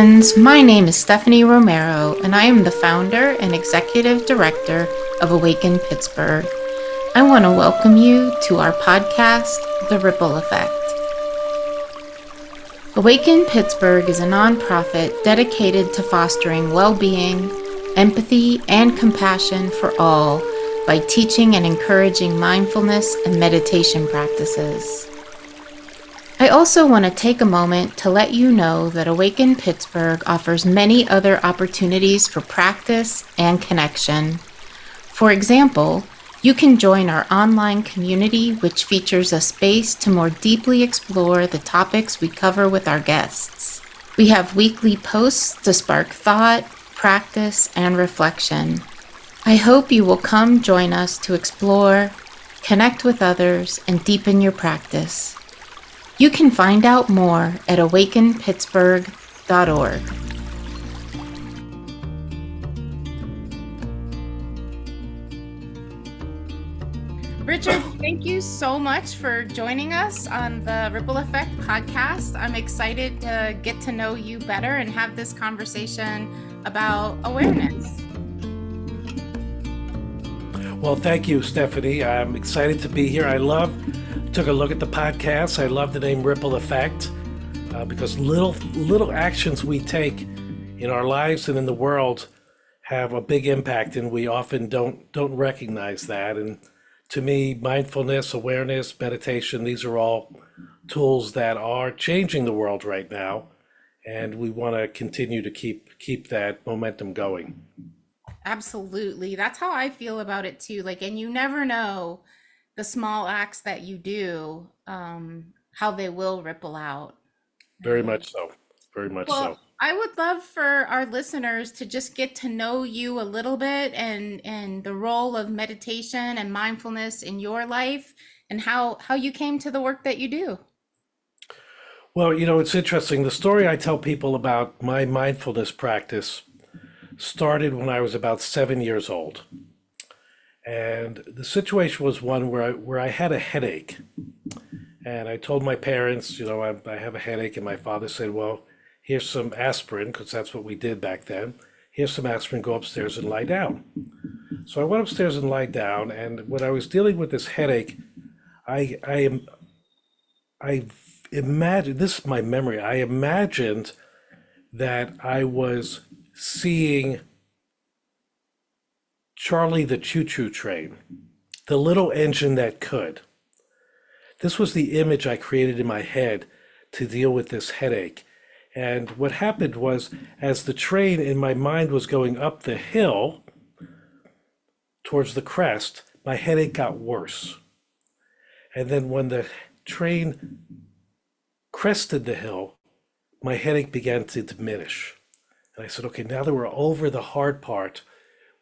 friends. My name is Stephanie Romero, and I am the founder and executive director of Awaken Pittsburgh. I want to welcome you to our podcast, The Ripple Effect. Awaken Pittsburgh is a nonprofit dedicated to fostering well-being, empathy, and compassion for all by teaching and encouraging mindfulness and meditation practices. I also want to take a moment to let you know that Awaken Pittsburgh offers many other opportunities for practice and connection. For example, you can join our online community, which features a space to more deeply explore the topics we cover with our guests. We have weekly posts to spark thought, practice, and reflection. I hope you will come join us to explore, connect with others, and deepen your practice. You can find out more at awakenpittsburgh.org. Richard, thank you so much for joining us on the Ripple Effect podcast. I'm excited to get to know you better and have this conversation about awareness. Well, thank you, Stephanie. I'm excited to be here. Took a look at the podcast. I love the name Ripple Effect because little actions we take in our lives and in the world have a big impact, and we often don't recognize that. And to me, mindfulness, awareness, meditation, these are all tools that are changing the world right now, and we want to continue to keep that momentum going. Absolutely. That's how I feel about it too. And you never know the small acts that you do, how they will ripple out. Very much so. Very much so. I would love for our listeners to just get to know you a little bit and the role of meditation and mindfulness in your life and how you came to the work that you do. Well, it's interesting. The story I tell people about my mindfulness practice started when I was about 7 years old. And the situation was one where I had a headache. And I told my parents, I have a headache. And my father said, well, here's some aspirin, because that's what we did back then. Here's some aspirin, go upstairs and lie down. So I went upstairs and lied down. And when I was dealing with this headache, I imagined, this is my memory, I imagined that I was seeing Charlie the Choo-Choo Train, the little engine that could. This was the image I created in my head to deal with this headache. And what happened was, as the train in my mind was going up the hill towards the crest, my headache got worse. And then when the train crested the hill, my headache began to diminish. And I said, okay, now that we're over the hard part,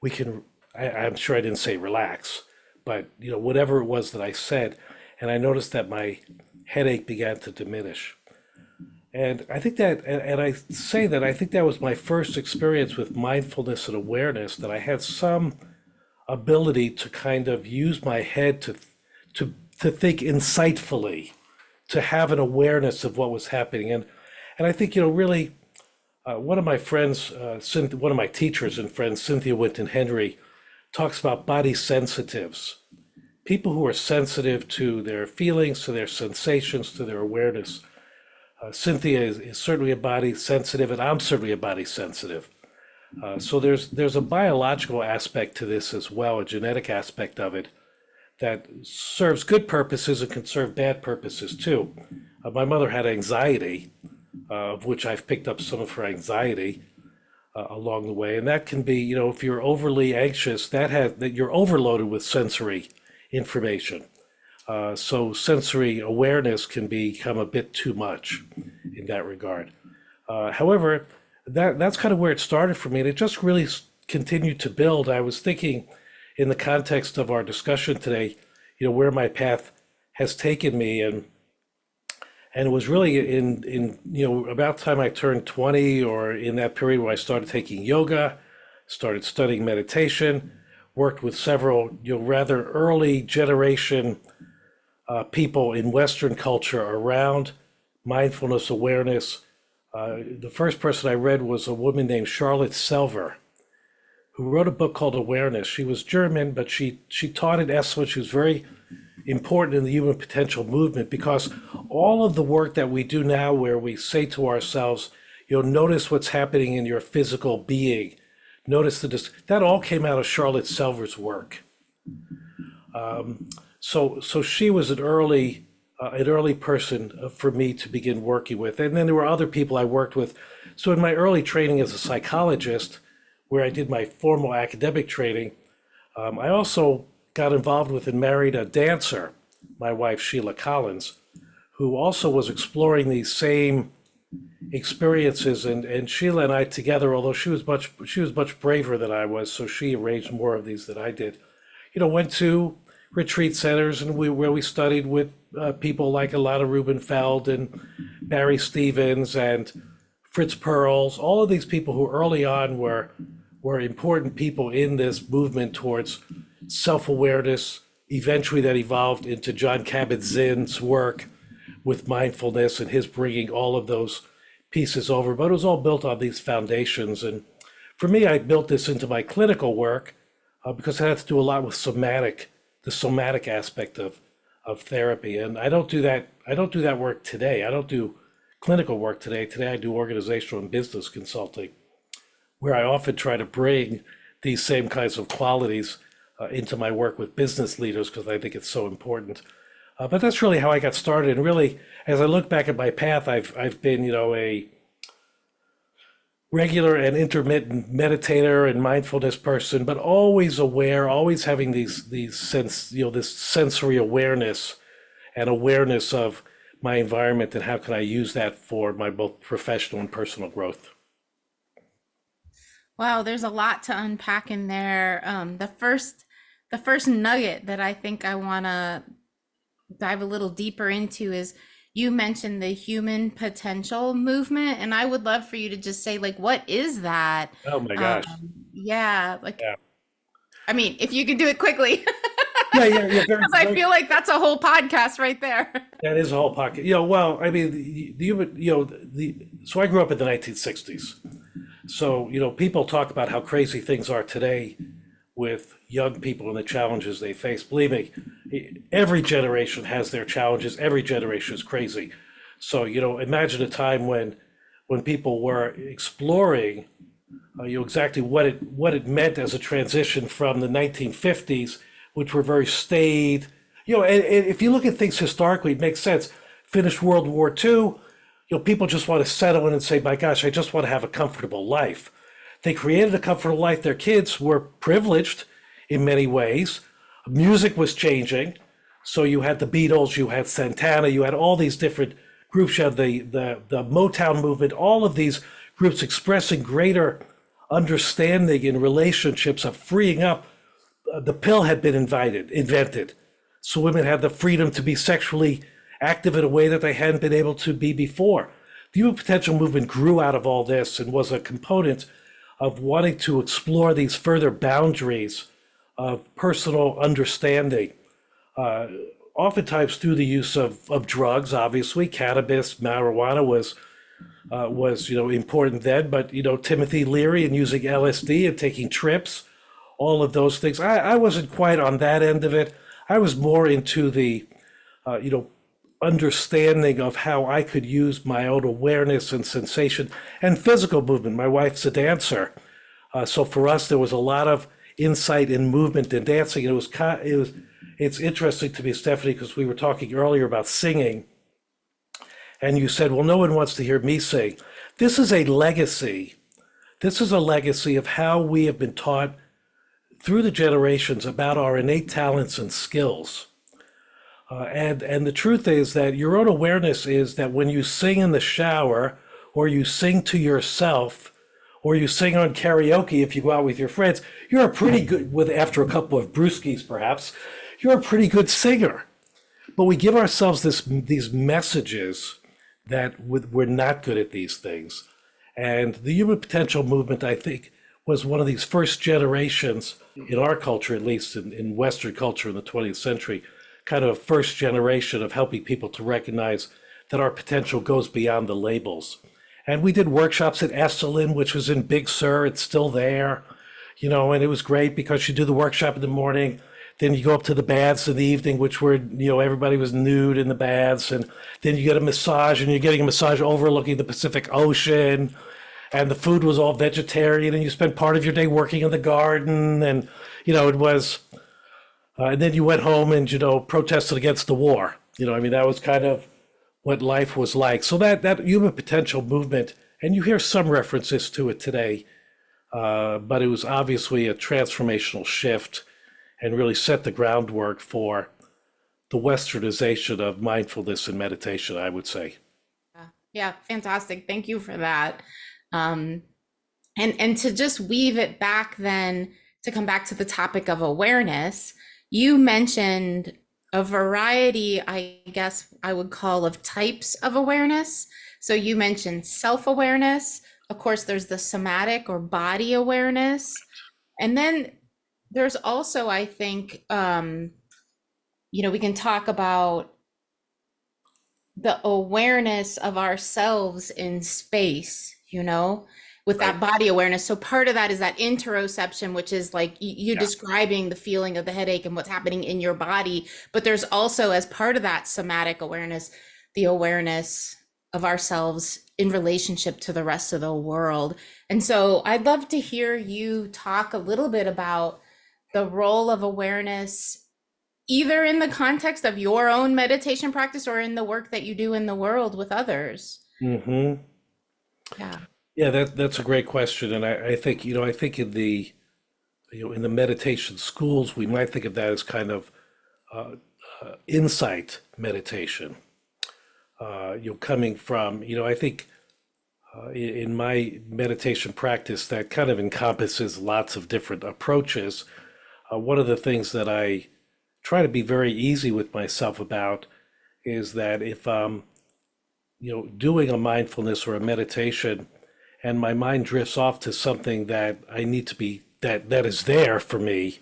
we can, I'm sure I didn't say relax, but whatever it was that I said, and I noticed that my headache began to diminish. And I think that, and I say that, I think that was my first experience with mindfulness and awareness, that I had some ability to kind of use my head to think insightfully, to have an awareness of what was happening. And I think, really, one of my friends, one of my teachers and friends, Cynthia Winton Henry, talks about body sensitives, people who are sensitive to their feelings, to their sensations, to their awareness. Cynthia is certainly a body sensitive, and I'm certainly a body sensitive. So there's a biological aspect to this as well, a genetic aspect of it that serves good purposes and can serve bad purposes too. My mother had anxiety, of which I've picked up some of her anxiety along the way, and that can be, if you're overly anxious, that you're overloaded with sensory information. So sensory awareness can become a bit too much in that regard. However, that's kind of where it started for me, and it just really continued to build. I was thinking, in the context of our discussion today, where my path has taken me, and it was really in about the time I turned 20, or in that period where I started taking yoga, started studying meditation, worked with several rather early generation people in Western culture around mindfulness, awareness, The first person I read was a woman named Charlotte Selver, who wrote a book called Awareness. She was German, but she taught at Esalen. She was very important in the human potential movement, because all of the work that we do now, where we say to ourselves, notice what's happening in your physical being, notice that all came out of Charlotte Selver's work. So she was an early person for me to begin working with. And then there were other people I worked with. So in my early training as a psychologist, where I did my formal academic training, I also got involved with and married a dancer, my wife, Sheila Collins, who also was exploring these same experiences. And Sheila and I together, although she was much braver than I was, so she arranged more of these than I did, went to retreat centers and where we studied with people like Alana Rubenfeld and Barry Stevens and Fritz Perls, all of these people who early on were important people in this movement towards self-awareness. Eventually that evolved into John Kabat-Zinn's work with mindfulness and his bringing all of those pieces over, but it was all built on these foundations. And for me, I built this into my clinical work because it had to do a lot with the somatic aspect of therapy. And I don't do that work today. I don't do clinical work today. Today I do organizational and business consulting, where I often try to bring these same kinds of qualities into my work with business leaders, because I think it's so important. But that's really how I got started. And really, as I look back at my path, I've been, a regular and intermittent meditator and mindfulness person, but always aware, always having this sensory awareness and awareness of my environment and how can I use that for my both professional and personal growth. Wow, there's a lot to unpack in there. The first nugget that I think I want to dive a little deeper into is, you mentioned the human potential movement, and I would love for you to just say, like, what is that? Oh my gosh. Yeah, Yeah. I mean, if you can do it quickly. Yeah. Because I feel like that's a whole podcast right there. That is a whole pocket. Well, I mean, so I grew up in the 1960s. So, people talk about how crazy things are today with young people and the challenges they face. Believe me, every generation has their challenges. Every generation is crazy. So, imagine a time when people were exploring, exactly what it meant as a transition from the 1950s, which were very staid. And if you look at things historically, it makes sense. Finished World War II, people just want to settle in and say, my gosh, I just want to have a comfortable life. They created a comfortable life. Their kids were privileged in many ways. Music was changing. So you had the Beatles, you had Santana, you had all these different groups. You had the Motown movement, all of these groups expressing greater understanding in relationships of freeing up. The pill had been invented. So women had the freedom to be sexually active in a way that they hadn't been able to be before. The human potential movement grew out of all this and was a component of wanting to explore these further boundaries of personal understanding, oftentimes through the use of drugs. Obviously, cannabis, marijuana was important then, but Timothy Leary and using LSD and taking trips, all of those things. I wasn't quite on that end of it. I was more into the understanding of how I could use my own awareness and sensation and physical movement. My wife's a dancer, so for us there was a lot of insight in movement and dancing. It's interesting to me, Stephanie, because we were talking earlier about singing, and you said, well, no one wants to hear me sing. This is a legacy. This is a legacy of how we have been taught through the generations about our innate talents and skills. And the truth is that your own awareness is that when you sing in the shower, or you sing to yourself, or you sing on karaoke if you go out with your friends, you're a pretty good, after a couple of brewskis perhaps, you're a pretty good singer. But we give ourselves these messages that we're not good at these things. And the human potential movement, I think, was one of these first generations in our culture, at least in Western culture in the 20th century, kind of a first generation of helping people to recognize that our potential goes beyond the labels. And we did workshops at Esalen, which was in Big Sur. It's still there, and it was great because you do the workshop in the morning, then you go up to the baths in the evening, which were, everybody was nude in the baths, and then you get a massage, and you're getting a massage overlooking the Pacific Ocean, and the food was all vegetarian, and you spent part of your day working in the garden, and, it was, and then you went home and, protested against the war. That was kind of what life was like. So that human potential movement, and you hear some references to it today, but it was obviously a transformational shift and really set the groundwork for the westernization of mindfulness and meditation, I would say. Yeah, fantastic. Thank you for that. And to just weave it back then, to come back to the topic of awareness, you mentioned a variety, I guess I would call, of types of awareness. So you mentioned self-awareness. Of course, there's the somatic or body awareness. And then there's also, I think, we can talk about the awareness of ourselves in space, with that body awareness. So part of that is that interoception, which is like you describing the feeling of the headache and what's happening in your body. But there's also, as part of that somatic awareness, the awareness of ourselves in relationship to the rest of the world. And so I'd love to hear you talk a little bit about the role of awareness, either in the context of your own meditation practice or in the work that you do in the world with others. Mm-hmm. Yeah, that's a great question, and I think in the in the meditation schools we might think of that as kind of insight meditation. Coming from I think in my meditation practice that kind of encompasses lots of different approaches. One of the things that I try to be very easy with myself about is that if doing a mindfulness or a meditation and my mind drifts off to something that I need to be, that is there for me,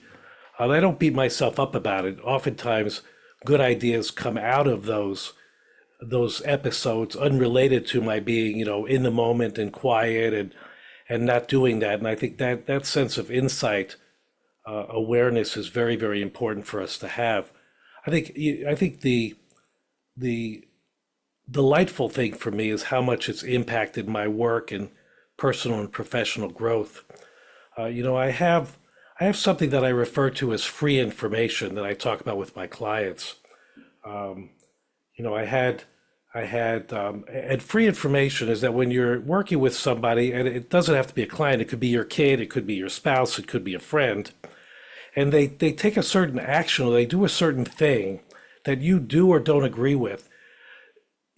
I don't beat myself up about it. Oftentimes, good ideas come out of those episodes unrelated to my being, in the moment and quiet and not doing that. And I think that sense of insight, awareness is very, very important for us to have. I think the delightful thing for me is how much it's impacted my work and personal and professional growth. I have something that I refer to as free information that I talk about with my clients. And free information is that when you're working with somebody, and it doesn't have to be a client, it could be your kid, it could be your spouse, it could be a friend, and they take a certain action or they do a certain thing that you do or don't agree with.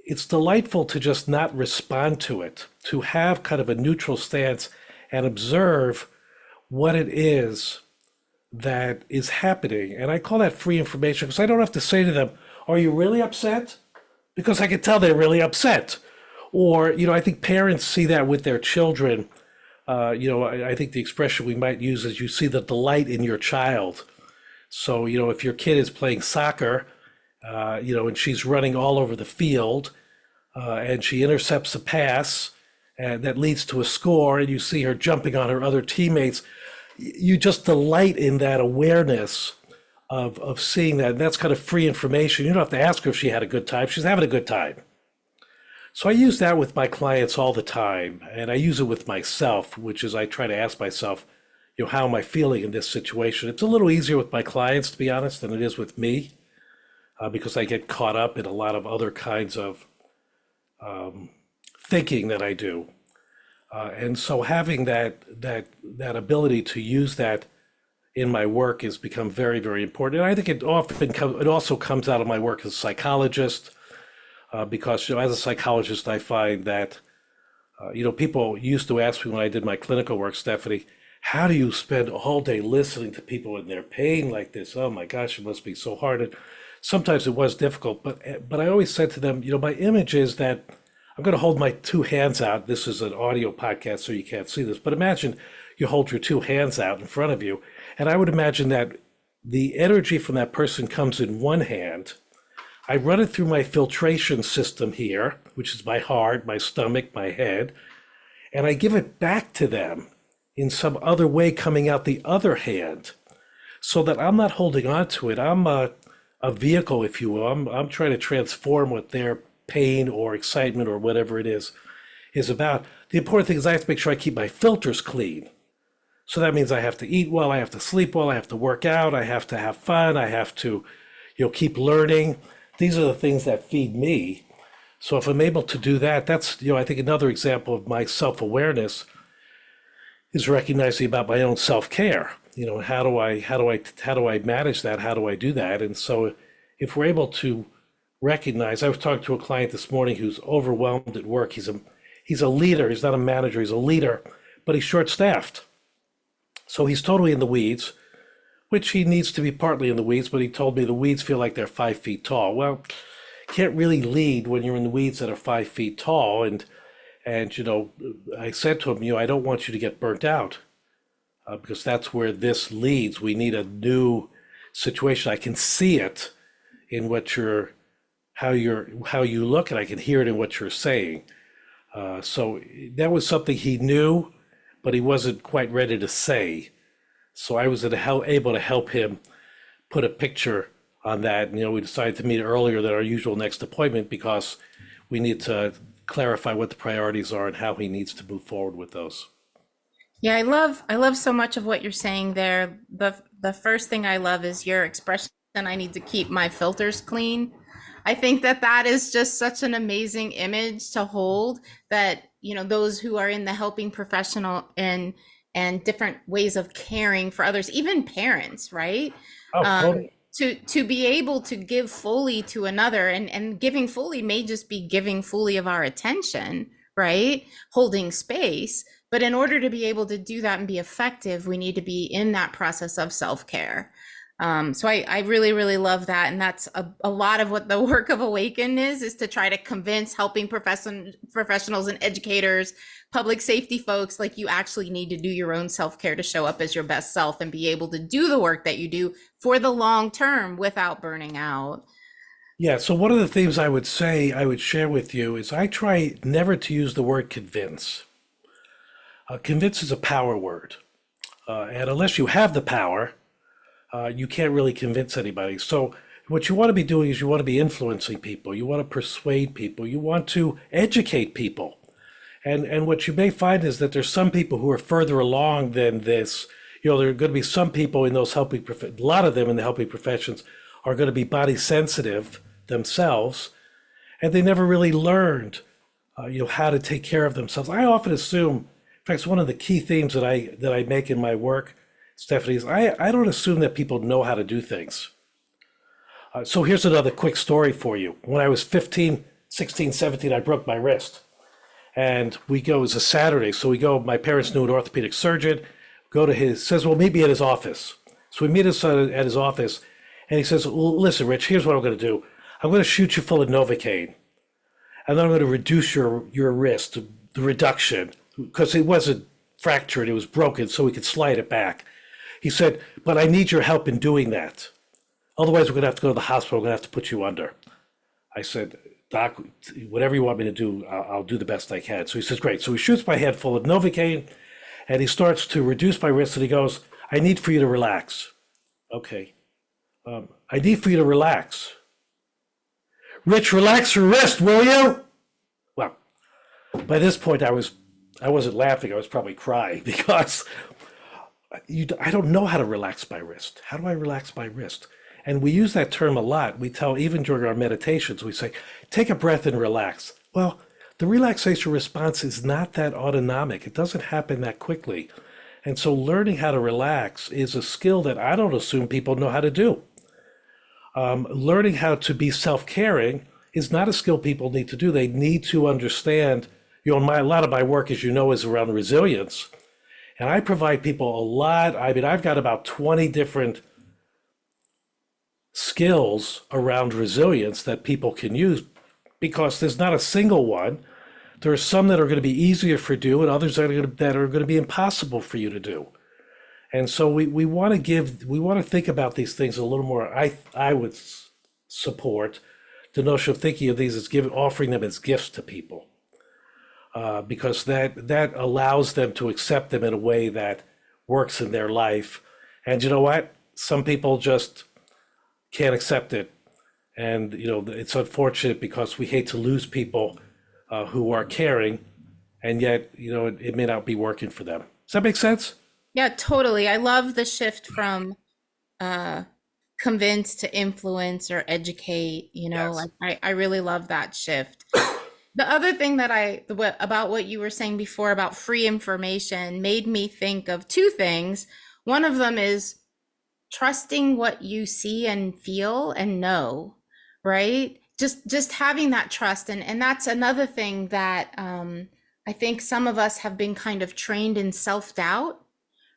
It's delightful to just not respond to it, to have kind of a neutral stance and observe what it is that is happening. And I call that free information because I don't have to say to them, "Are you really upset?" Because I can tell they're really upset. Or, I think parents see that with their children. I think the expression we might use is you see the delight in your child. So, if your kid is playing soccer, and she's running all over the field, and she intercepts a pass that leads to a score, and you see her jumping on her other teammates, you just delight in that awareness of seeing that. And that's kind of free information. You don't have to ask her if she had a good time. She's having a good time. So I use that with my clients all the time, and I use it with myself, which is I try to ask myself, how am I feeling in this situation? It's a little easier with my clients, to be honest, than it is with me. Because I get caught up in a lot of other kinds of thinking that I do, and so having that ability to use that in my work has become very, very important. And I think it also comes out of my work as a psychologist, because as a psychologist I find that people used to ask me when I did my clinical work, Stephanie, how do you spend all day listening to people in their pain like this? Oh my gosh, it must be so hard. And sometimes it was difficult, but I always said to them, my image is that I'm going to hold my two hands out. This is an audio podcast, so you can't see this, but imagine you hold your two hands out in front of you, and I would imagine that the energy from that person comes in one hand. I run it through my filtration system here, which is my heart, my stomach, my head, and I give it back to them in some other way coming out the other hand so that I'm not holding on to it. I'm a vehicle, if you will. I'm trying to transform what their pain or excitement or whatever it is about. The important thing is I have to make sure I keep my filters clean. So that means I have to eat well, I have to sleep well, I have to work out, I have to have fun, I have to, keep learning. These are the things that feed me. So if I'm able to do that, that's, I think another example of my self-awareness is recognizing about my own self-care. How do I manage that? How do I do that? And so if we're able to recognize, I was talking to a client this morning who's overwhelmed at work. He's a leader. He's not a manager. He's a leader, but he's short-staffed. So he's totally in the weeds, which he needs to be partly in the weeds, but he told me the weeds feel like they're 5 feet tall. Well, you can't really lead when you're in the weeds that are 5 feet tall. And I said to him, I don't want you to get burnt out because that's where this leads. We need a new situation. I can see it in how you look, and I can hear it in what you're saying. So that was something he knew, but he wasn't quite ready to say. So I was able to help him put a picture on that. And, we decided to meet earlier than our usual next appointment because we need to clarify what the priorities are and how he needs to move forward with those. Yeah, I love so much of what you're saying there. The first thing I love is your expression, I need to keep my filters clean. I think that is just such an amazing image to hold, that, those who are in the helping professional and different ways of caring for others, even parents, right? Totally. To be able to give fully to another, and giving fully may just be giving fully of our attention, right? Holding space. But in order to be able to do that and be effective, we need to be in that process of self-care. So I really, really love that. And that's a lot of what the work of Awaken is to try to convince helping professionals and educators, public safety folks, like you actually need to do your own self-care to show up as your best self and be able to do the work that you do for the long term without burning out. Yeah, so one of the things I would share with you is I try never to use the word convince. Convince is a power word. And unless you have the power, you can't really convince anybody. So what you want to be doing is you want to be influencing people. You want to persuade people. You want to educate people. And what you may find is that there's some people who are further along than this. There are going to be some people in those a lot of them in the helping professions are going to be body sensitive themselves, and they never really learned, how to take care of themselves. I often assume, in fact, it's one of the key themes that I make in my work, Stephanie, is I don't assume that people know how to do things. So here's another quick story for you. When I was 15, 16, 17, I broke my wrist. And it was a Saturday, so my parents knew an orthopedic surgeon, says, well, meet me at his office. So we meet at his office, and he says, well, listen, Rich, here's what I'm going to do. I'm going to shoot you full of Novocaine, and then I'm going to reduce your wrist, the reduction, because it wasn't fractured, it was broken, so we could slide it back. He said, but I need your help in doing that. Otherwise, we're going to have to go to the hospital, we're going to have to put you under. I said, Doc, whatever you want me to do, I'll do the best I can. So he says, great. So he shoots my head full of Novocaine, and he starts to reduce my wrist, and he goes, I need for you to relax. Okay. I need for you to relax. Rich, relax your wrist, will you? Well, by this point, I wasn't laughing. I was probably crying because I don't know how to relax my wrist. How do I relax my wrist? And we use that term a lot. We tell, even during our meditations, we say, take a breath and relax. Well, the relaxation response is not that autonomic. It doesn't happen that quickly. And so learning how to relax is a skill that I don't assume people know how to do. Learning how to be self-caring is not a skill people need to do. They need to understand, a lot of my work, as you know, is around resilience. And I provide people a lot. I've got about 20 different skills around resilience that people can use because there's not a single one. There are some that are going to be easier for you to do and others that are going to be impossible for you to do. And so we want to think about these things a little more. I would support the notion of thinking of these as offering them as gifts to people, because that allows them to accept them in a way that works in their life. And you know what? Some people just can't accept it. And, it's unfortunate because we hate to lose people who are caring, and yet, it may not be working for them. Does that make sense? Yeah, totally. I love the shift from uh, convince to influence or educate, Yes. like I really love that shift. The other thing that about what you were saying before about free information made me think of two things. One of them is trusting what you see and feel and know, right? Just having that trust. And that's another thing that I think some of us have been kind of trained in self-doubt,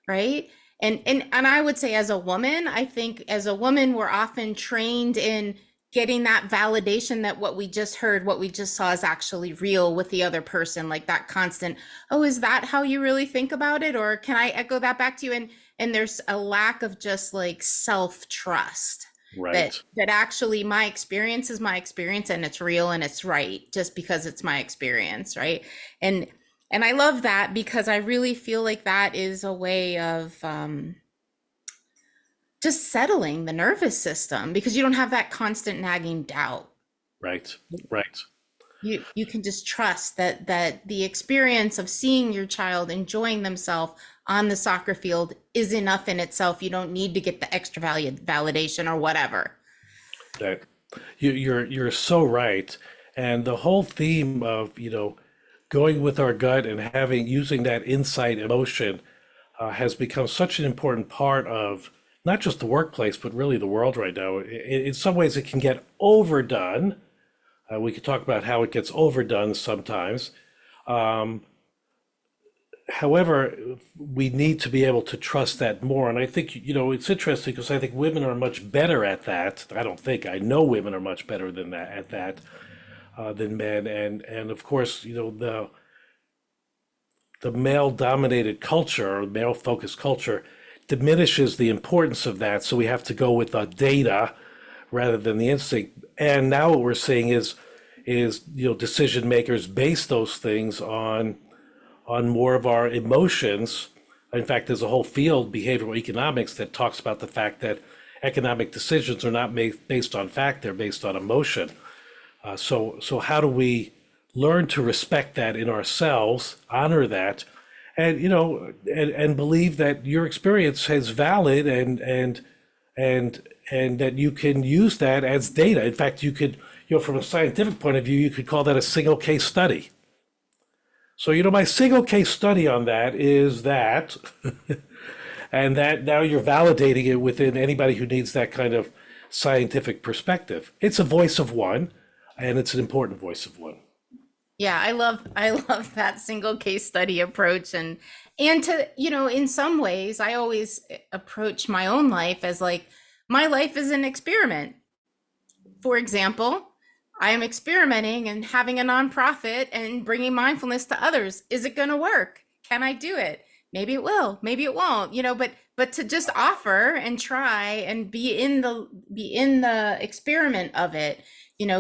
right? And I would say as a woman, I think as a woman, we're often trained in getting that validation that what we just heard, what we just saw is actually real with the other person, like that constant, oh, is that how you really think about it? Or can I echo that back to you? And there's a lack of just like self-trust that Right. actually my experience is my experience and it's real and it's right just because it's my experience, right? And and I love that because I really feel like that is a way of just settling the nervous system because you don't have that constant nagging doubt. Right. Right. You can just trust that the experience of seeing your child enjoying themselves on the soccer field is enough in itself. You don't need to get the extra validation or whatever. That you're so right. And the whole theme of, going with our gut and using that insight emotion has become such an important part of not just the workplace, but really the world right now. In some ways, it can get overdone. We could talk about how it gets overdone sometimes. However, we need to be able to trust that more. And I think, it's interesting because I think women are much better at that. I don't think, I know women are much better than that at that than men. And of course, the male dominated culture or male focused culture diminishes the importance of that. So we have to go with the data rather than the instinct. And now what we're seeing is decision makers base those things on more of our emotions. In fact, there's a whole field, behavioral economics, that talks about the fact that economic decisions are not made based on fact, they're based on emotion. So how do we learn to respect that in ourselves, honor that, and and believe that your experience is valid and that you can use that as data. In fact, you could, from a scientific point of view, you could call that a single case study. So, my single case study on that is that, and that now you're validating it within anybody who needs that kind of scientific perspective. It's a voice of one, and it's an important voice of one. Yeah, I love that single case study approach and to, in some ways I always approach my own life as like my life is an experiment. For example, I am experimenting and having a nonprofit and bringing mindfulness to others. Is it going to work? Can I do it? Maybe it will, maybe it won't, but to just offer and try and be in the experiment of it,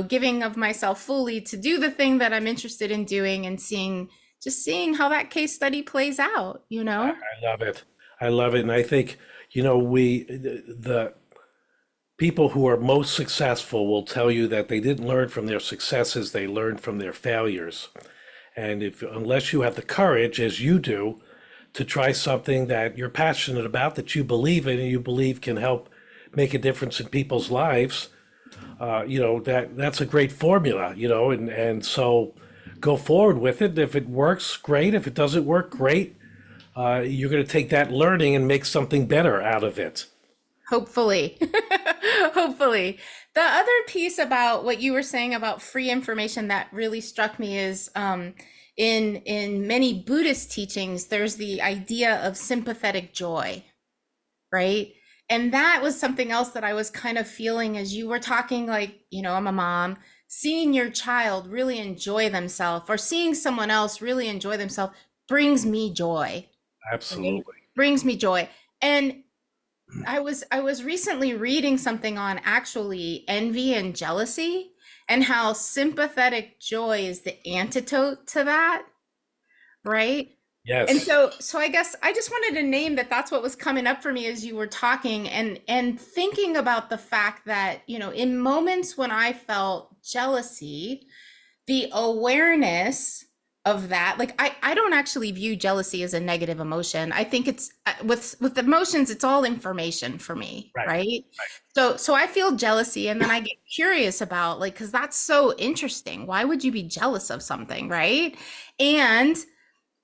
giving of myself fully to do the thing that I'm interested in doing and seeing how that case study plays out, I love it. I love it. And I think, the people who are most successful will tell you that they didn't learn from their successes, they learned from their failures. And unless you have the courage, as you do, to try something that you're passionate about, that you believe in, and you believe can help make a difference in people's lives, that's a great formula, and so go forward with it. If it works, great. If it doesn't work, great. You're going to take that learning and make something better out of it. Hopefully. Hopefully. The other piece about what you were saying about free information that really struck me is in many Buddhist teachings, there's the idea of sympathetic joy, right? And that was something else that I was kind of feeling as you were talking, like, I'm a mom, seeing your child really enjoy themselves or seeing someone else really enjoy themselves brings me joy, right? Absolutely. Brings me joy. And I was recently reading something on actually envy and jealousy and how sympathetic joy is the antidote to that, right? And Yes. so I guess I just wanted to name that that's what was coming up for me as you were talking, and thinking about the fact that, in moments when I felt jealousy, the awareness of that, like I don't actually view jealousy as a negative emotion. I think it's with emotions, it's all information for me, Right. right? Right. So I feel jealousy, and then I get curious about, like, because that's so interesting. Why would you be jealous of something, right? And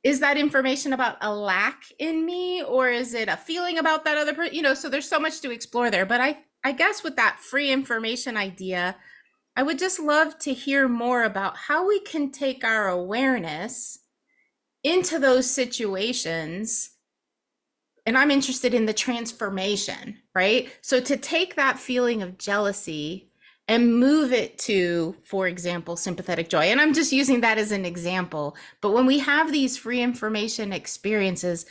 is that information about a lack in me, or is it a feeling about that other person? So there's so much to explore there. But I guess with that free information idea, I would just love to hear more about how we can take our awareness into those situations. And I'm interested in the transformation, right? So to take that feeling of jealousy and move it to, for example, sympathetic joy. And I'm just using that as an example. But when we have these free information experiences,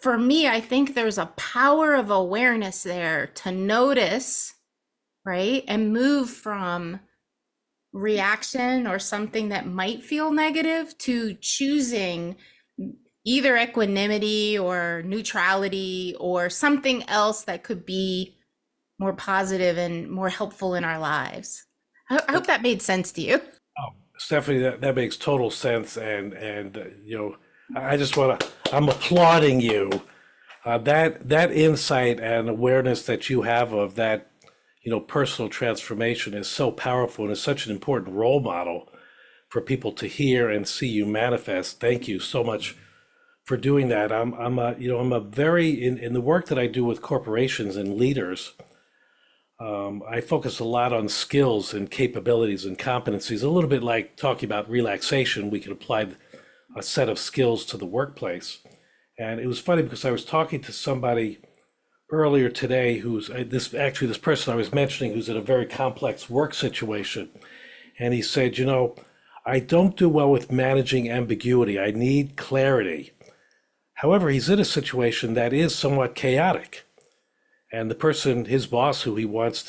for me, I think there's a power of awareness there to notice, right? And move from reaction or something that might feel negative to choosing either equanimity or neutrality or something else that could be more positive and more helpful in our lives. I hope that made sense to you. Oh, Stephanie, that makes total sense. I just want to, I'm applauding you. That insight and awareness that you have of that, personal transformation is so powerful and is such an important role model for people to hear and see you manifest. Thank you so much for doing that. I'm a very, in the work that I do with corporations and leaders, I focus a lot on skills and capabilities and competencies, a little bit like talking about relaxation. We can apply a set of skills to the workplace. And it was funny because I was talking to somebody earlier today who's this person I was mentioning who's in a very complex work situation. And he said, I don't do well with managing ambiguity. I need clarity. However, he's in a situation that is somewhat chaotic. And the person, his boss, who he wants her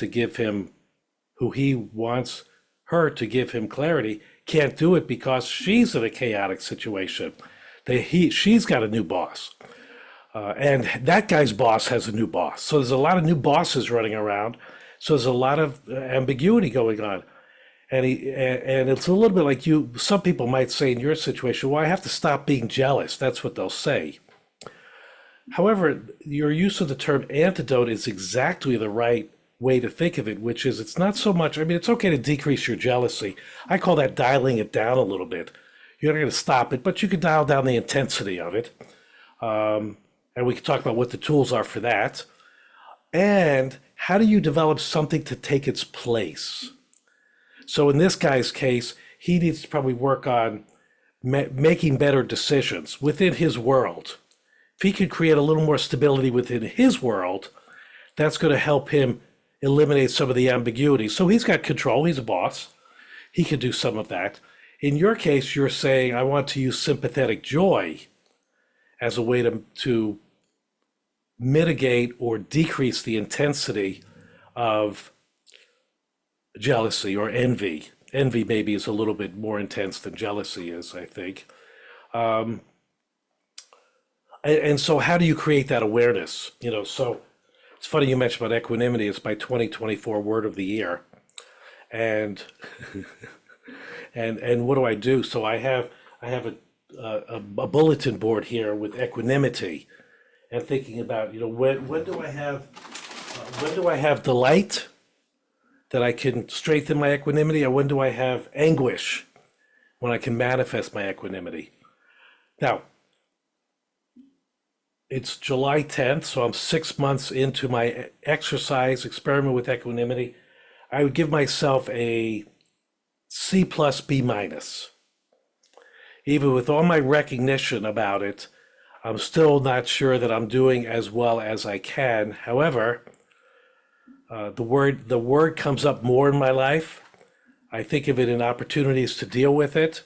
to give him clarity, can't do it because she's in a chaotic situation. She's got a new boss. And that guy's boss has a new boss. So there's a lot of new bosses running around. So there's a lot of ambiguity going on. And it's a little bit like some people might say in your situation, well, I have to stop being jealous. That's what they'll say. However, your use of the term antidote is exactly the right way to think of it, which is it's not so much, it's okay to decrease your jealousy. I call that dialing it down a little bit. You're not going to stop it, but you can dial down the intensity of it. And we can talk about what the tools are for that. And how do you develop something to take its place? So in this guy's case, he needs to probably work on making better decisions within his world. If he could create a little more stability within his world, that's going to help him eliminate some of the ambiguity. So he's got control. He's a boss. He can do some of that. In your case, you're saying, I want to use sympathetic joy as a way to mitigate or decrease the intensity of jealousy or envy. Envy maybe is a little bit more intense than jealousy is, I think. And so how do you create that awareness? So it's funny you mentioned about equanimity. It's my 2024 word of the year. And and what do I do? So I have a bulletin board here with equanimity and thinking about, when do I have delight that I can strengthen my equanimity, and when do I have anguish when I can manifest my equanimity? Now, it's July 10th, so I'm 6 months into my exercise experiment with equanimity. I would give myself a C plus B minus. Even with all my recognition about it, I'm still not sure that I'm doing as well as I can. However, the word comes up more in my life. I think of it in opportunities to deal with it.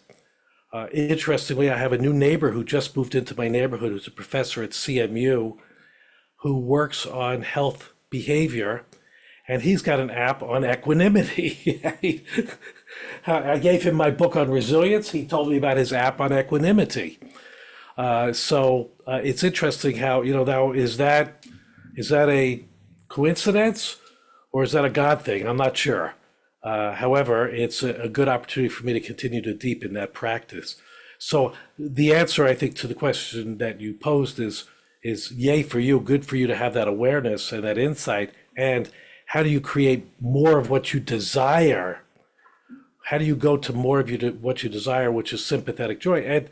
Interestingly, I have a new neighbor who just moved into my neighborhood, who's a professor at CMU, who works on health behavior. and he's got an app on equanimity. I gave him my book on resilience. He told me about his app on equanimity. So it's interesting how, now is that a coincidence or is that a God thing? I'm not sure. However, it's a good opportunity for me to continue to deepen that practice. So the answer, I think, to the question that you posed is yay for you, good for you to have that awareness and that insight. And how do you create more of what you desire? How do you go to more of what you desire, which is sympathetic joy? And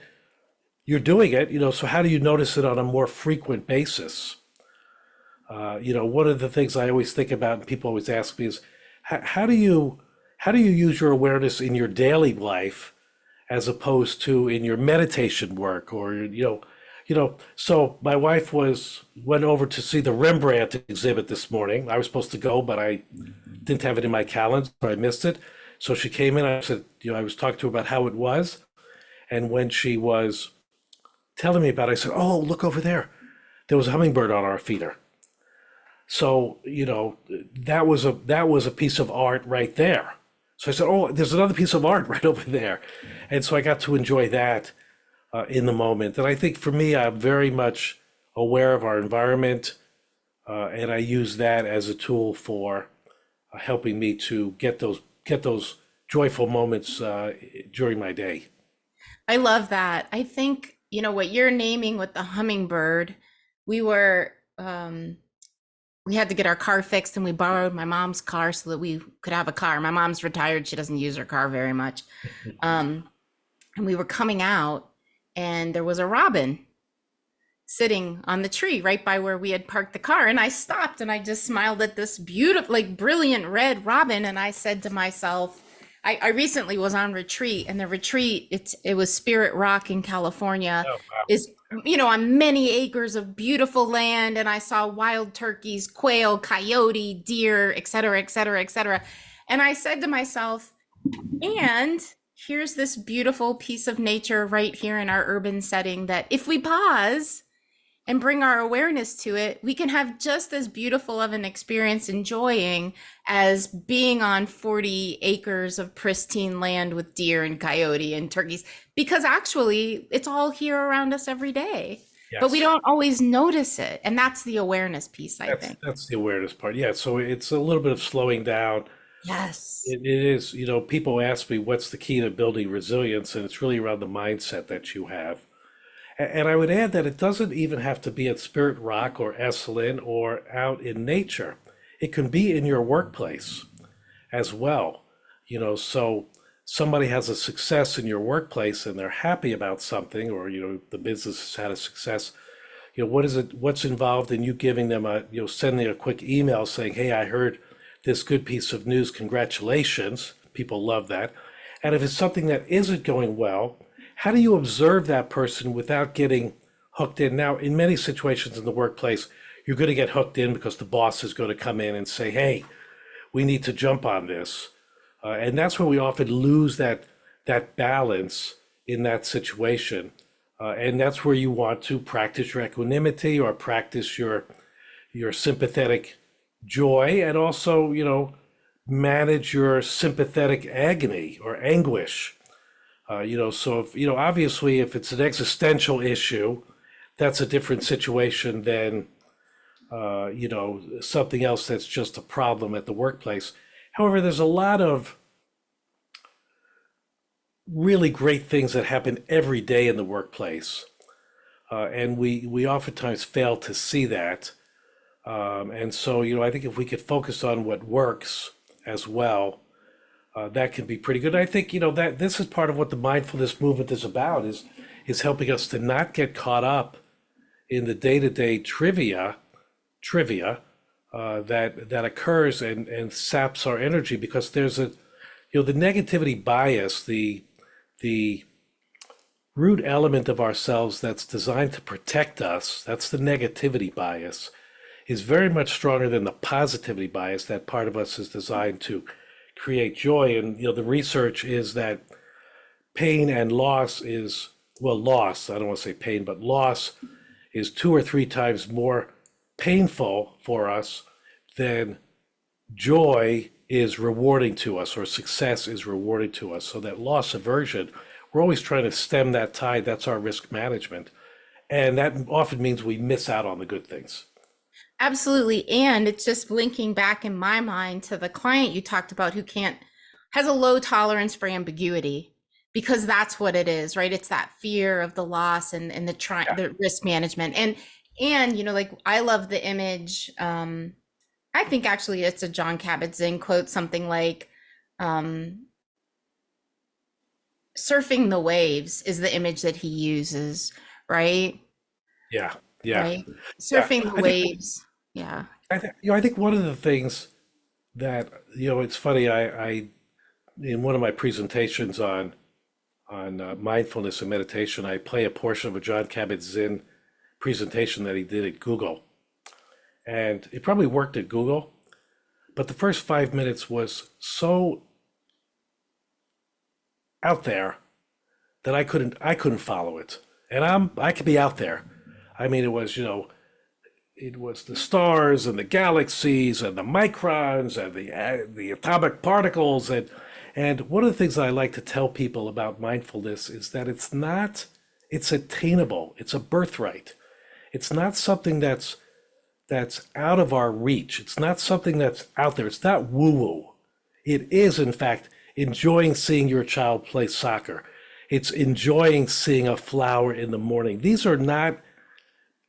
you're doing it, so how do you notice it on a more frequent basis? One of the things I always think about, and people always ask me, is how do you use your awareness in your daily life as opposed to in your meditation work, or so my wife went over to see the Rembrandt exhibit this morning. I was supposed to go, but I didn't have it in my calendar, so I missed it. So she came in, I said, I was talking to her about how it was, and when she was telling me about it, I said, oh, look over there, there was a hummingbird on our feeder. So, that was a piece of art right there. So I said, oh, there's another piece of art right over there. And so I got to enjoy that in the moment. And I think for me, I'm very much aware of our environment, and I use that as a tool for helping me to get those joyful moments during my day. I love that. I think, what you're naming with the hummingbird, we were, we had to get our car fixed and we borrowed my mom's car so that we could have a car. My mom's retired. She doesn't use her car very much. And we were coming out and there was a robin sitting on the tree right by where we had parked the car. And I stopped and I just smiled at this beautiful, like brilliant red robin. And I said to myself, I recently was on retreat, and the retreat, it was Spirit Rock in California, Oh, wow. is, on many acres of beautiful land. And I saw wild turkeys, quail, coyote, deer, et cetera, et cetera, et cetera. And I said to myself, and here's this beautiful piece of nature right here in our urban setting that if we pause and bring our awareness to it, we can have just as beautiful of an experience enjoying as being on 40 acres of pristine land with deer and coyote and turkeys, because actually it's all here around us every day. Yes. But we don't always notice it. And that's the awareness piece, I think. That's the awareness part. Yeah. So it's a little bit of slowing down. Yes. It is, people ask me what's the key to building resilience, and it's really around the mindset that you have. And I would add that it doesn't even have to be at Spirit Rock or Esalen or out in nature. It can be in your workplace as well. So somebody has a success in your workplace and they're happy about something, or, the business has had a success. What's involved in you giving them sending a quick email saying, hey, I heard this good piece of news, congratulations. People love that. And if it's something that isn't going well, how do you observe that person without getting hooked in? Now, in many situations in the workplace, you're going to get hooked in because the boss is going to come in and say, hey, we need to jump on this. And that's where we often lose that balance in that situation. And that's where you want to practice your equanimity or practice your sympathetic joy, and also, manage your sympathetic agony or anguish. So if, obviously if it's an existential issue, that's a different situation than, something else that's just a problem at the workplace. However, there's a lot of really great things that happen every day in the workplace. And we oftentimes fail to see that. And so, I think if we could focus on what works as well, that can be pretty good. I think, that this is part of what the mindfulness movement is about, is helping us to not get caught up in the day-to-day trivia that occurs and saps our energy, because there's the negativity bias, the root element of ourselves that's designed to protect us. That's the negativity bias, is very much stronger than the positivity bias. That part of us is designed to create joy. And the research is that pain and loss is, well, loss, I don't want to say pain, but loss is 2 or 3 times more painful for us than joy is rewarding to us or success is rewarding to us. So that loss aversion, we're always trying to stem that tide. That's our risk management. And that often means we miss out on the good things. Absolutely. And it's just linking back in my mind to the client you talked about who has a low tolerance for ambiguity because that's what it is, right? It's that fear of the loss and Yeah. the risk management. And, like I love the image. I think actually it's a John Kabat-Zinn quote, something like, um, surfing the waves is the image that he uses, right? Yeah. Yeah. Right. Yeah. Surfing the I think, waves. Yeah. I think one of the things that, it's funny, in one of my presentations on mindfulness and meditation, I play a portion of a John Kabat-Zinn presentation that he did at Google. And it probably worked at Google, but the first 5 minutes was so out there that I couldn't follow it. And I could be out there. I mean, it was the stars and the galaxies and the microns and the atomic particles and one of the things that I like to tell people about mindfulness is that it's attainable. It's a birthright. It's not something that's out of our reach. It's not something that's out there. It's not woo-woo. It is, in fact, enjoying seeing your child play soccer. It's enjoying seeing a flower in the morning. These are not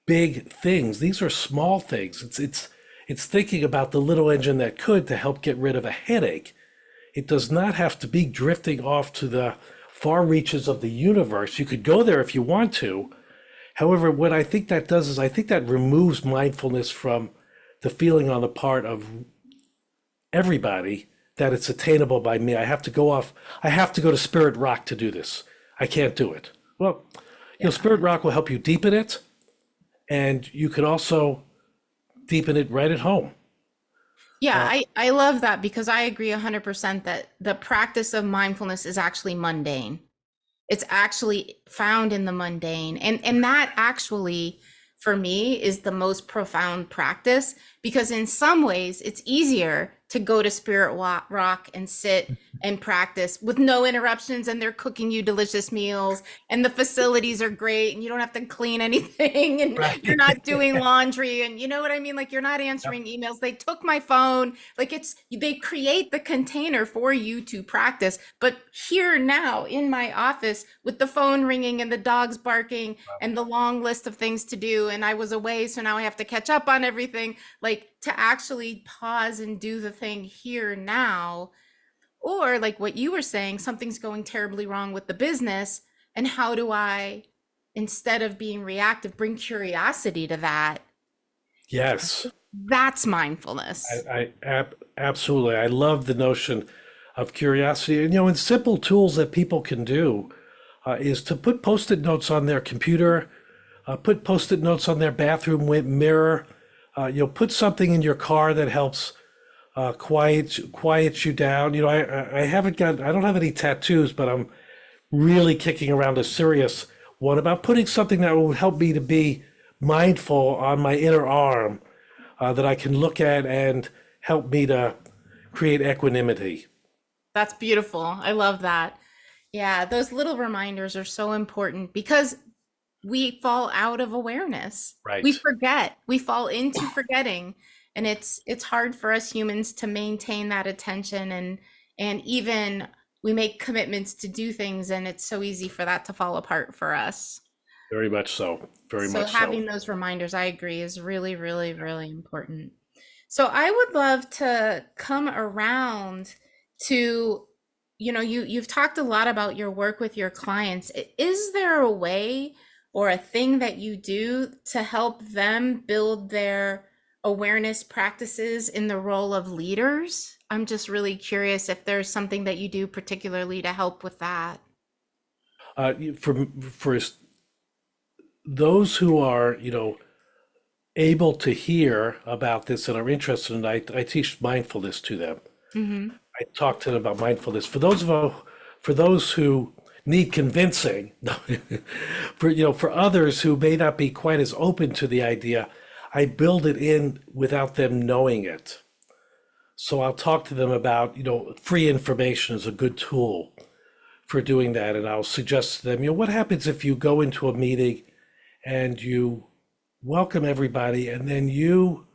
big things. These are small things. It's thinking about the little engine that could to help get rid of a headache. It does not have to be drifting off to the far reaches of the universe. You could go there if you want to. However, what I think that does is I think that removes mindfulness from the feeling on the part of everybody that it's attainable by me. I have to go to Spirit Rock to do this. I can't do it. Well, Spirit Rock will help you deepen it, and you could also deepen it right at home. Yeah, Uh, I love that because I agree 100% that the practice of mindfulness is actually mundane. It's actually found in the mundane. And that actually, for me, is the most profound practice because in some ways it's easier to go to Rock and sit and practice with no interruptions and they're cooking you delicious meals and the facilities are great and you don't have to clean anything and you're right. not doing laundry and you know what I mean? Like you're not answering emails. They took my phone. Like they create the container for you to practice. But here now in my office with the phone ringing and the dogs barking and the long list of things to do and I was away so now I have to catch up on everything, like to actually pause and do the thing here now, or like what you were saying, something's going terribly wrong with the business, and how do I, instead of being reactive, bring curiosity to that? Yes, That's mindfulness. absolutely. I love the notion of curiosity. And, and simple tools that people can do is to put post-it notes on their computer, put post-it notes on their bathroom mirror. Put something in your car that helps quiet you down. I don't have any tattoos, but I'm really kicking around a serious one about putting something that will help me to be mindful on my inner arm that I can look at and help me to create equanimity. That's beautiful. I love that. Yeah, those little reminders are so important because we fall out of awareness. We Right. forget. We fall into forgetting, and it's hard for us humans to maintain that attention and even we make commitments to do things and it's so easy for that to fall apart for us. Very much so. Very So much so. having those reminders, I agree, is really, really, really important. So I would love to come around to, you've talked a lot about your work with your clients. Is there a way or a thing that you do to help them build their awareness practices in the role of leaders? I'm just really curious if there's something that you do particularly to help with that. For those who are, able to hear about this and are interested in it, I teach mindfulness to them. Hmm. I talk to them about mindfulness. For those who need convincing, for others who may not be quite as open to the idea, I build it in without them knowing it. So I'll talk to them about, free information is a good tool for doing that. And I'll suggest to them, what happens if you go into a meeting and you welcome everybody and then you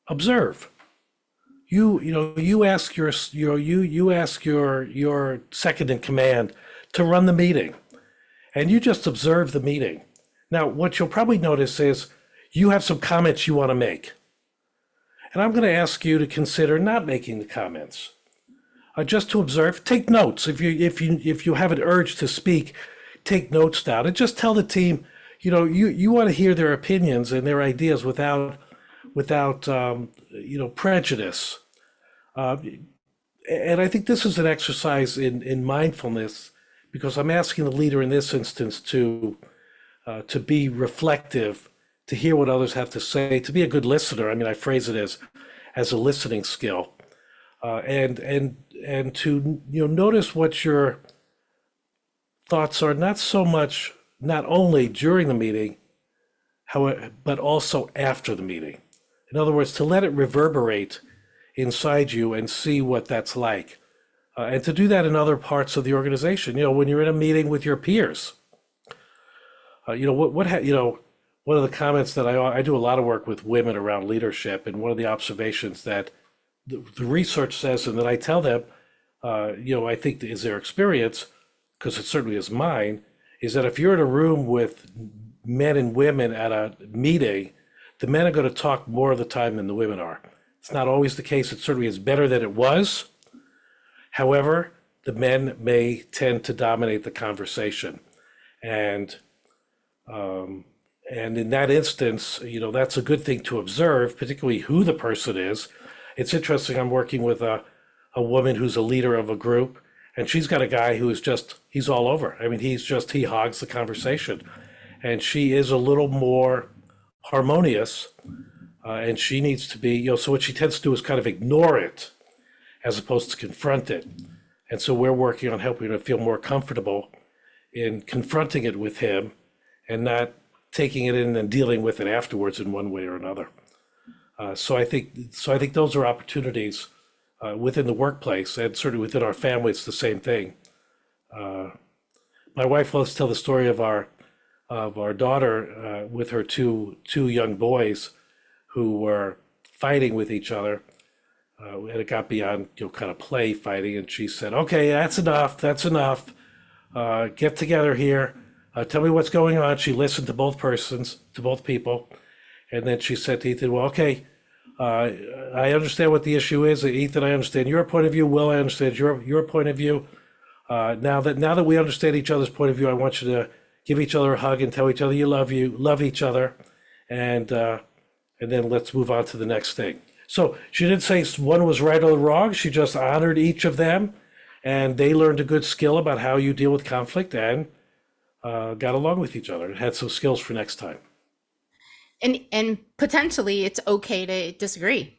observe? You ask your second in command to run the meeting, and you just observe the meeting. Now, what you'll probably notice is you have some comments you want to make, and I'm going to ask you to consider not making the comments, just to observe. Take notes. If you have an urge to speak, take notes down, and just tell the team, you want to hear their opinions and their ideas without prejudice. And I think this is an exercise in mindfulness, because I'm asking the leader in this instance to be reflective, to hear what others have to say, to be a good listener. I mean, I phrase it as a listening skill, and to notice what your thoughts are, not only during the meeting, however, but also after the meeting. In other words, to let it reverberate inside you and see what that's like. And to do that in other parts of the organization. When you're in a meeting with your peers, one of the comments that I do a lot of work with women around leadership, and one of the observations that the research says, and that I tell them, I think is their experience, because it certainly is mine, is that if you're in a room with men and women at a meeting, the men are going to talk more of the time than the women are. It's not always the case. It certainly is better than it was. However, the men may tend to dominate the conversation. And in that instance, that's a good thing to observe, particularly who the person is. It's interesting. I'm working with a woman who's a leader of a group, and she's got a guy who is he's all over. I mean, he hogs the conversation. And she is a little more harmonious, and she needs to be, so what she tends to do is kind of ignore it as opposed to confront it. And so we're working on helping her feel more comfortable in confronting it with him and not taking it in and dealing with it afterwards in one way or another. So I think those are opportunities within the workplace, and certainly within our family. It's the same thing. My wife loves to tell the story of our daughter with her two young boys who were fighting with each other, and it got beyond kind of play fighting. And she said, "Okay, that's enough. That's enough. Get together here. Tell me what's going on." She listened to both people, and then she said to Ethan, "Well, okay, I understand what the issue is. Ethan, I understand your point of view. Will, I understand your point of view. Now that we understand each other's point of view, I want you to give each other a hug and tell each other you love each other, and then let's move on to the next thing." So she didn't say one was right or wrong. She just honored each of them, and they learned a good skill about how you deal with conflict, and got along with each other and had some skills for next time. And potentially it's okay to disagree.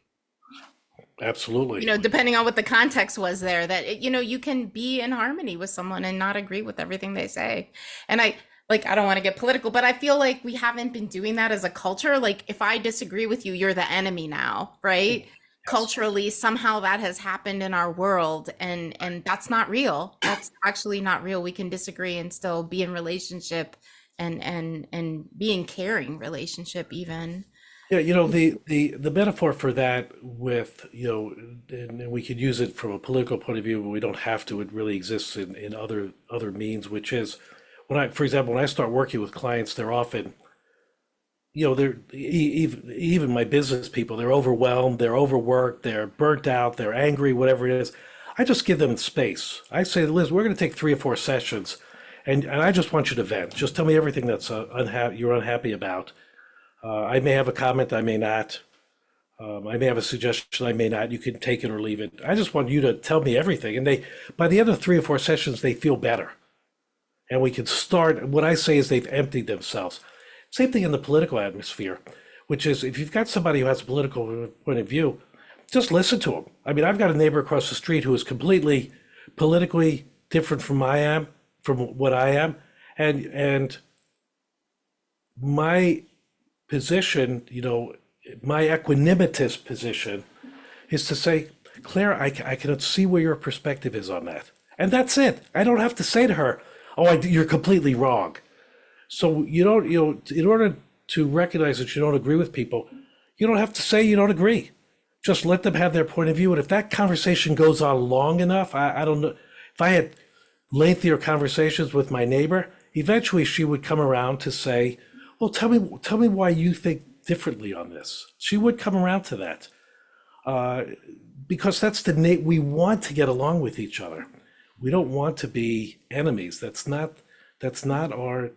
Absolutely. Depending on what the context was there, that, you can be in harmony with someone and not agree with everything they say. And I don't want to get political, but I feel like we haven't been doing that as a culture. Like, if I disagree with you, you're the enemy now, right? Yes. Culturally, somehow that has happened in our world, and that's not real. That's actually not real. We can disagree and still be in relationship and be in caring relationship even. Yeah, the metaphor for that with, and we could use it from a political point of view, but we don't have to. It really exists in other means, which is for example, when I start working with clients, they're often, they're even my business people, they're overwhelmed, they're overworked, they're burnt out, they're angry, whatever it is. I just give them space. I say, "Liz, we're going to take 3 or 4 sessions, and I just want you to vent. Just tell me everything that's you're unhappy about. I may have a comment, I may not. I may have a suggestion, I may not. You can take it or leave it. I just want you to tell me everything." And by the end of 3 or 4 sessions, they feel better. And we can start, what I say is they've emptied themselves. Same thing in the political atmosphere, which is if you've got somebody who has a political point of view, just listen to them. I mean, I've got a neighbor across the street who is completely politically different from what I am. And my position, my equanimitous position is to say, Claire, I can see where your perspective is on that. And that's it. I don't have to say to her, oh, you're completely wrong. So you don't, in order to recognize that you don't agree with people, you don't have to say you don't agree. Just let them have their point of view. And if that conversation goes on long enough, I don't know, if I had lengthier conversations with my neighbor, eventually she would come around to say, well, tell me why you think differently on this. She would come around to that. Because that's we want to get along with each other. We don't want to be enemies. That's not our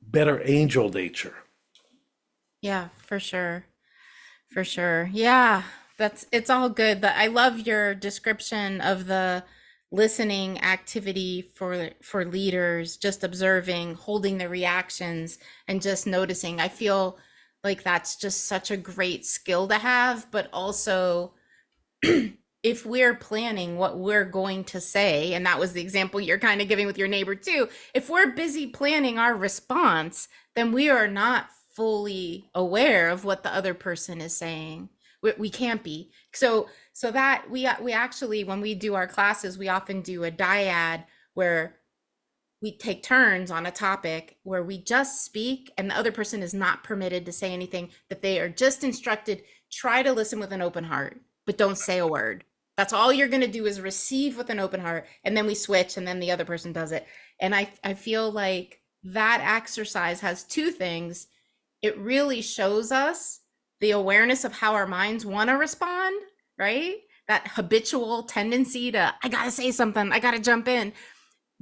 better angel nature. Yeah, for sure. For sure. Yeah, it's all good. But I love your description of the listening activity for leaders, just observing, holding the reactions, and just noticing. I feel like that's just such a great skill to have, but also if we're planning what we're going to say, and that was the example you're kind of giving with your neighbor too, if we're busy planning our response, then we are not fully aware of what the other person is saying. We can't be. So that we actually, when we do our classes, we often do a dyad where we take turns on a topic where we just speak and the other person is not permitted to say anything, that they are just instructed, try to listen with an open heart, but don't say a word. That's all you're going to do is receive with an open heart. And then we switch and then the other person does it. And I feel like that exercise has two things. It really shows us the awareness of how our minds want to respond, right? That habitual tendency to, I got to say something, I got to jump in.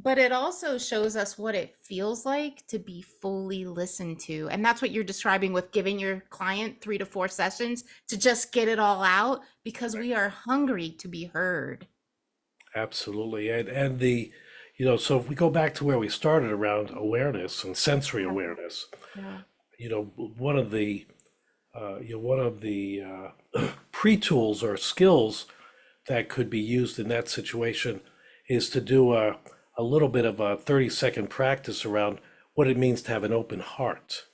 But it also shows us what it feels like to be fully listened to. And that's what you're describing with giving your client 3 to 4 sessions to just get it all out, because we are hungry to be heard. Absolutely. And so if we go back to where we started around awareness and sensory awareness, one of the pre-tools or skills that could be used in that situation is to do a little bit of a 30-second practice around what it means to have an open heart.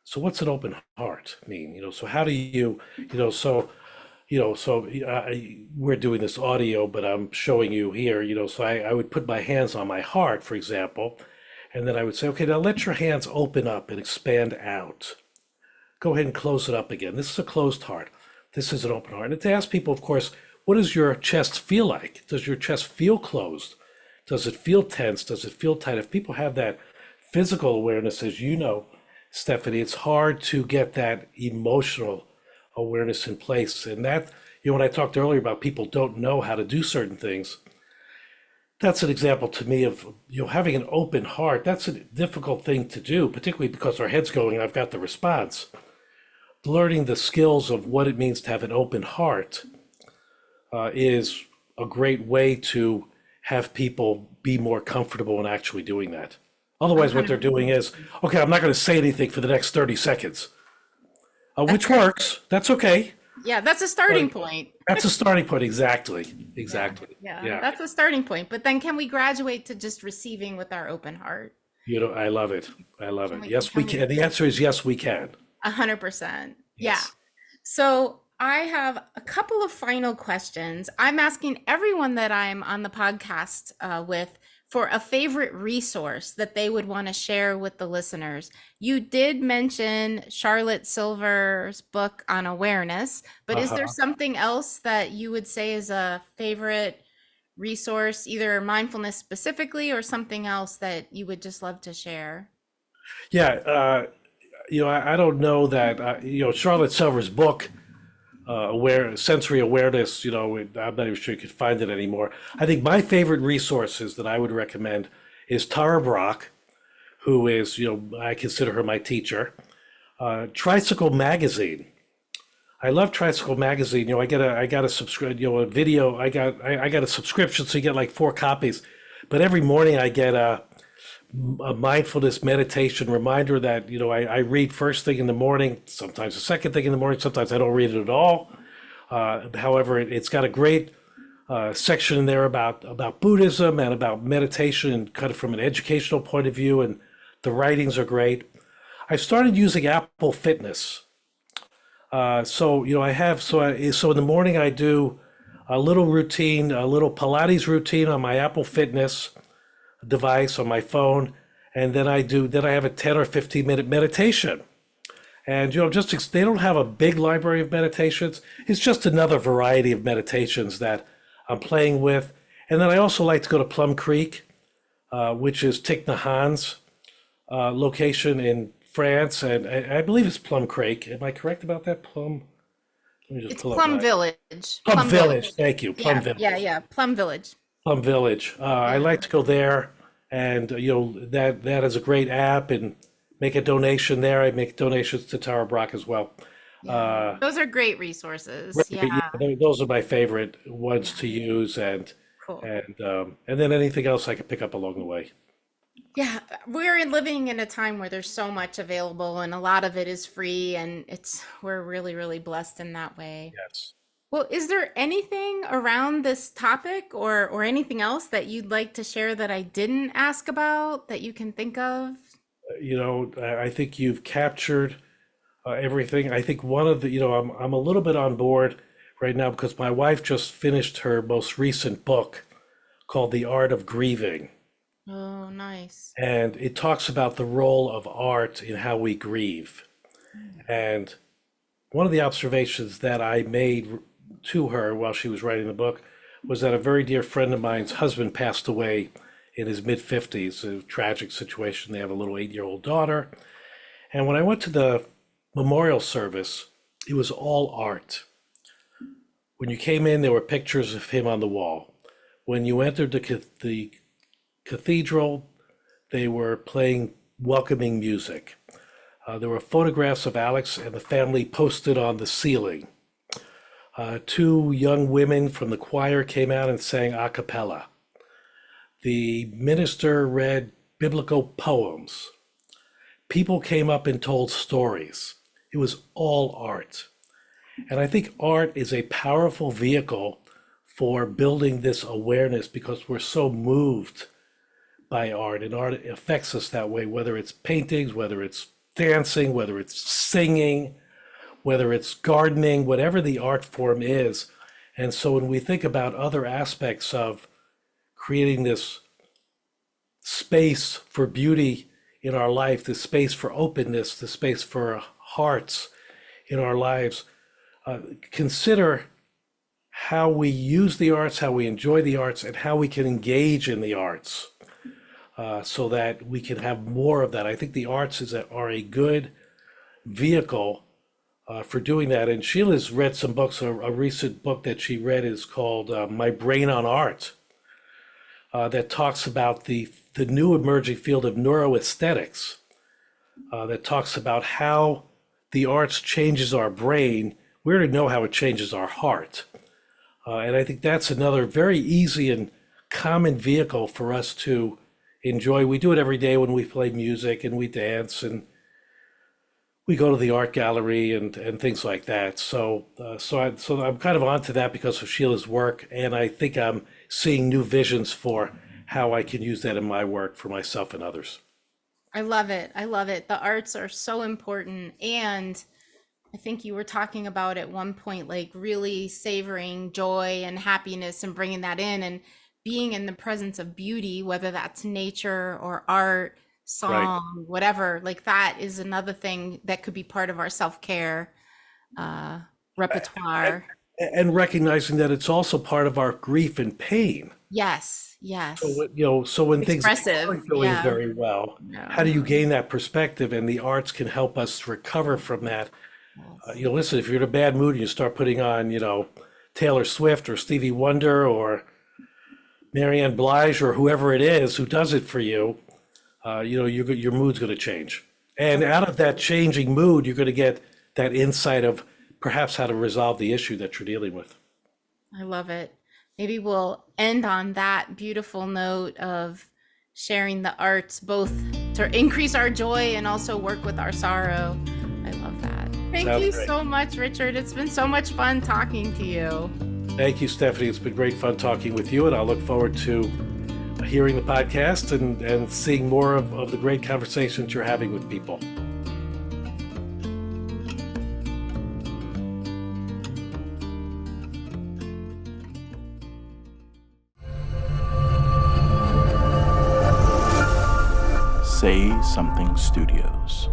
So what's an open heart mean? So how do you, we're doing this audio, but I'm showing you here, so I would put my hands on my heart, for example, and then I would say, okay, now let your hands open up and expand out. Go ahead and close it up again. This is a closed heart. This is an open heart. And to ask people, of course, what does your chest feel like? Does your chest feel closed? Does it feel tense? Does it feel tight? If people have that physical awareness, as you know, Stephanie, it's hard to get that emotional awareness in place. And that, when I talked earlier about people don't know how to do certain things, that's an example to me of, having an open heart. That's a difficult thing to do, particularly because our head's going, I've got the response. Learning the skills of what it means to have an open heart is a great way to have people be more comfortable in actually doing that. Otherwise, what they're doing is, okay, I'm not going to say anything for the next 30 seconds, which works. That's okay. Yeah, that's a starting point. That's a starting point. Exactly. Yeah, that's a starting point. But then can we graduate to just receiving with our open heart? I love it. Yes, we can. The answer is yes, we can. 100%. Yeah. So I have a couple of final questions. I'm asking everyone that I'm on the podcast with for a favorite resource that they would want to share with the listeners. You did mention Charlotte Silver's book on awareness, but is there something else that you would say is a favorite resource, either mindfulness specifically or something else that you would just love to share? Yeah, I don't know that, Charlotte Silver's book, sensory awareness, I'm not even sure you could find it anymore. I think my favorite resources that I would recommend is Tara Brach, who is, I consider her my teacher. Tricycle Magazine. I love Tricycle Magazine. I got a subscribe, a video. I got a subscription, so you get like 4 copies. But every morning I get a mindfulness meditation reminder that, I read first thing in the morning, sometimes the second thing in the morning, sometimes I don't read it at all. However, it's got a great section in there about Buddhism and about meditation, and kind of from an educational point of view, and the writings are great. I started using Apple Fitness. So in the morning I do a little routine, a little Pilates routine on my Apple Fitness device on my phone, and then I have a 10 or 15 minute meditation. And they don't have a big library of meditations. It's just another variety of meditations that I'm playing with. And then I also like to go to Plum Creek, which is Thich Nhat Hanh's location in France, and I believe it's Plum Creek. Am I correct about that? Plum. Let me just It's pull up Plum my Village. Plum Village. Thank you, Plum Yeah, Village. yeah. Plum Village. Plum Village. I Yeah. like to go there, and that is a great app, and make a donation there. I make donations to Tara Brach as well. Yeah. Uh, Those are great resources. Yeah. those are my favorite ones to use, Cool. and then anything else I can pick up along the way. Yeah, we're living in a time where there's so much available and a lot of it is free and we're really, really blessed in that way. Yes. Well, is there anything around this topic or anything else that you'd like to share that I didn't ask about that you can think of? I think you've captured everything. I think one of the, I'm a little bit on board right now because my wife just finished her most recent book called The Art of Grieving. Oh, nice. And it talks about the role of art in how we grieve. And one of the observations that I made to her while she was writing the book was that a very dear friend of mine's husband passed away in his mid-50s, a tragic situation. They have a little 8-year-old daughter. And when I went to the memorial service, it was all art. When you came in, there were pictures of him on the wall. When you entered the cathedral, they were playing welcoming music. There were photographs of Alex and the family posted on the ceiling. 2 young women from the choir came out and sang a cappella. The minister read biblical poems. People came up and told stories. It was all art. And I think art is a powerful vehicle for building this awareness because we're so moved by art, and art affects us that way, whether it's paintings, whether it's dancing, whether it's singing, whether it's gardening, whatever the art form is. And so when we think about other aspects of creating this space for beauty in our life, the space for openness, the space for hearts in our lives, consider how we use the arts, how we enjoy the arts, and how we can engage in the arts. So that we can have more of that. I think the arts are a good vehicle for doing that. And Sheila's read some books. A recent book that she read is called My Brain on Art, that talks about the new emerging field of neuroaesthetics, that talks about how the arts changes our brain. We already know how it changes our heart. And I think that's another very easy and common vehicle for us to enjoy. We do it every day when we play music and we dance and we go to the art gallery and things like that. So I'm kind of onto that because of Sheila's work, and I think I'm seeing new visions for how I can use that in my work for myself and others. I love it. I love it. The arts are so important. And I think you were talking about at one point, like really savoring joy and happiness and bringing that in and being in the presence of beauty, whether that's nature or art, song, right, whatever, like that is another thing that could be part of our self-care repertoire. And recognizing that it's also part of our grief and pain. Yes, yes. So when things aren't going very well, how do you gain that perspective? And the arts can help us recover from that. Listen, if you're in a bad mood and you start putting on, Taylor Swift or Stevie Wonder or Marianne Blige or whoever it is who does it for you, your mood's going to change. And out of that changing mood, you're going to get that insight of perhaps how to resolve the issue that you're dealing with. I love it. Maybe we'll end on that beautiful note of sharing the arts, both to increase our joy and also work with our sorrow. I love that. Thank you so much, Richard. It's been so much fun talking to you. Thank you, Stephanie. It's been great fun talking with you, and I look forward to hearing the podcast and seeing more of the great conversations you're having with people. Say Something Studios.